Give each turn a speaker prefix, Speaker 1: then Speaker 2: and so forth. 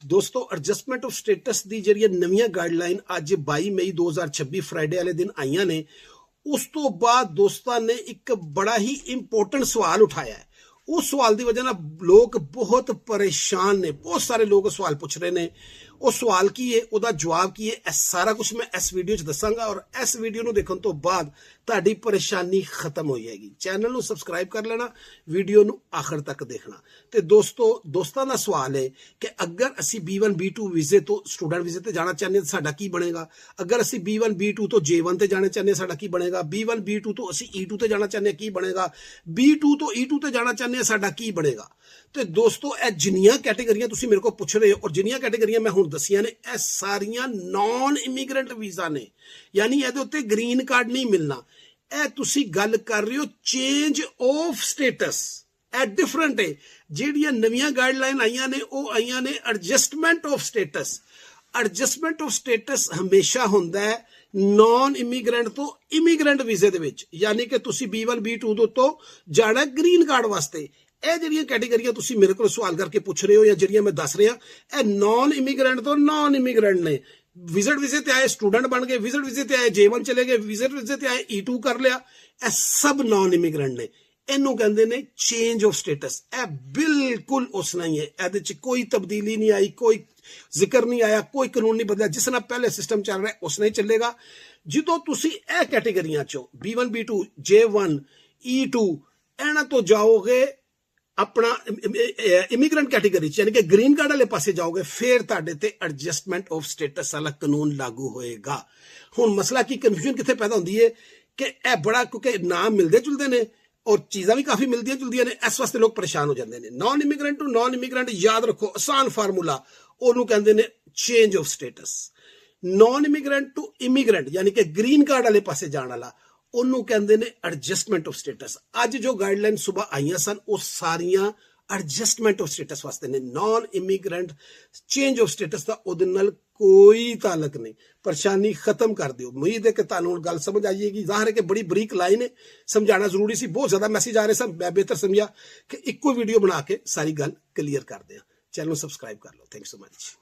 Speaker 1: दोस्तों adjustment of status दी ਜਿਹੜੀ ਨਵੀਆਂ ਗਾਈਡਲਾਈਨ ਅੱਜ 22 ਮਈ 2026 ਫਰਾਈਡੇ ਵਾਲੇ ਦਿਨ ਆਈਆਂ ਨੇ। ਉਸ ਤੋਂ ਬਾਅਦ ਦੋਸਤਾਂ ਨੇ ਇੱਕ ਬੜਾ ਹੀ ਇੰਪੋਰਟੈਂਟ ਸਵਾਲ ਉਠਾਇਆ ਹੈ। उस सवाल की वजह ना लोग बहुत परेशान ने, बहुत सारे लोग सवाल पूछ रहे ने। वो सवाल की है, उसका जवाब की है, यह सारा कुछ मैं इस वीडियो च दसांगा और इस वीडियो को देखने तो बाद तुहाडी परेशानी खत्म हो जाएगी। चैनल को सबसक्राइब कर लेना, वीडियो को आखिर तक देखना। तो दोस्तों का सवाल है कि अगर असी B1 B2 वीजे तो स्टूडेंट वीजे ते जाना चाहते हैं तो साडा की बनेगा। अगर असी B1 B2 तो J1 ते जाना चाहते हैं साडा की बनेगा। B1 B2 तो असी E2 ते जाना चाहते हैं की बनेगा। B2 तो E2 ते जाना चाहते हैं साडा की बनेगा। तो दोस्तों यह जिन्नियां कैटेगरियां तुसी मेरे को पूछ रहे हो और जिन्नियां कैटेगरियां मैं हुण दसियां ने, यह सारियां नॉन इमीग्रेंट वीजा ने, यानी इहदे उत्ते ग्रीन कार्ड नहीं मिलना। यह तुसी गल कर रहे हो चेंज ऑफ स्टेटस, यह डिफरेंट है। जिहड़ियां नवीं गाइडलाइन आईयां ने वो आईयां ने adjustment of status. Adjustment of status हमेशा हुंदा है नॉन इमीग्रेंट तो इमीग्रेंट वीजे दे विच, यानी कि तुसी B1 B2 तो जाना ग्रीन कार्ड वास्ते। ਇਹ ਜਿਹੜੀਆਂ ਕੈਟੇਗਰੀਆਂ ਤੁਸੀਂ ਮੇਰੇ ਕੋਲ ਸਵਾਲ ਕਰਕੇ ਪੁੱਛ ਰਹੇ ਹੋ ਜਾਂ ਜਿਹੜੀਆਂ ਮੈਂ ਦੱਸ ਰਿਹਾ, ਇਹ ਨੌਨ ਇਮੀਗ੍ਰੈਂਟ ਤੋਂ ਨੌਨ ਇਮੀਗ੍ਰੈਂਟ ਨੇ। ਵਿਜ਼ਿਟ ਵੀਜ਼ੇ ਤੇ ਆਏ ਸਟੂਡੈਂਟ ਬਣ ਗਏ, ਵਿਜ਼ਿਟ ਵੀਜ਼ੇ ਤੇ ਆਏ J1 ਚਲੇ ਗਏ, ਵਿਜ਼ਿਟ ਵੀਜ਼ੇ ਤੇ ਆਏ E2 ਕਰ ਲਿਆ, ਇਹ ਸਭ ਨੌਨ ਇਮੀਗ੍ਰੈਂਟ ਨੇ। ਇਹਨੂੰ ਕਹਿੰਦੇ ਨੇ ਚੇਂਜ ਆਫ ਸਟੇਟਸ। ਇਹ ਬਿਲਕੁਲ ਉਸ ਨਾਲ ਹੀ ਹੈ, ਇਹਦੇ ਚ ਕੋਈ ਤਬਦੀਲੀ ਨਹੀਂ ਆਈ, ਕੋਈ ਜ਼ਿਕਰ ਨਹੀਂ ਆਇਆ, ਕੋਈ ਕਾਨੂੰਨ ਨਹੀਂ ਬਦਲਿਆ। ਜਿਸ ਨਾਲ ਪਹਿਲੇ ਸਿਸਟਮ ਚੱਲ ਰਿਹਾ ਉਸ ਨਾਲ ਹੀ ਚੱਲੇਗਾ। ਜਦੋਂ ਤੁਸੀਂ ਇਹ ਕੈਟੇਗਰੀਆਂ ਚੋਂ B1 B2 J1 E2 ਇਹਨਾਂ ਤੋਂ ਜਾਓਗੇ अपना इमीग्रेंट कैटेगरी यानी कि ग्रीन कार्ड वाले पासे जाओगे, फिर तुहाडे ते एडजस्टमेंट ऑफ स्टेटस वाला कानून लागू होएगा। हुण मसला की कन्फ्यूजन कित्थे पैदा होंदी है कि यह बड़ा, क्योंकि नाम मिलते जुलते ने और चीज़ां भी काफ़ी मिलदियां जुलदियां ने, इस वास्ते लोग परेशान हो जाते हैं। Non immigrant to non immigrant याद रखो, आसान फार्मूला, उन्होंने कहते हैं change of status. Non immigrant to immigrant यानी कि ग्रीन कार्ड वाले पासे जाने वाला ਉਹਨੂੰ ਕਹਿੰਦੇ ਨੇ ਐਡਜਸਟਮੈਂਟ ਆਫ ਸਟੇਟਸ। ਅੱਜ ਜੋ ਗਾਈਡਲਾਈਨ ਸਵੇਰ ਆਈਆਂ ਸਨ ਉਹ ਸਾਰੀਆਂ ਐਡਜਸਟਮੈਂਟ ਆਫ ਸਟੇਟਸ ਵਾਸਤੇ ਨੇ। Non immigrant change of status ਦਾ ਉਹਦੇ ਨਾਲ ਕੋਈ ਤਾਲਕ ਨਹੀਂ। ਪਰੇਸ਼ਾਨੀ ਖਤਮ ਕਰ ਦਿਓ। ਉਮੀਦ ਹੈ ਕਿ ਤੁਹਾਨੂੰ ਗੱਲ ਸਮਝ ਆ ਜਾਏਗੀ। ਜ਼ਾਹਿਰ ਹੈ ਕਿ ਬੜੀ ਬਰੀਕ ਲਾਈਨ ਹੈ, ਸਮਝਾਉਣਾ ਜ਼ਰੂਰੀ ਸੀ। ਬਹੁਤ ਜ਼ਿਆਦਾ ਮੈਸੇਜ ਆ ਰਹੇ ਸਨ, ਮੈਂ ਬਿਹਤਰ ਸਮਝਿਆ ਕਿ ਇੱਕੋ ਵੀਡੀਓ ਬਣਾ ਕੇ ਸਾਰੀ ਗੱਲ ਕਲੀਅਰ ਕਰਦੇ ਹਾਂ। ਚੈਨਲ ਨੂੰ ਸਬਸਕ੍ਰਾਈਬ ਕਰ ਲਓ। Thank you so much.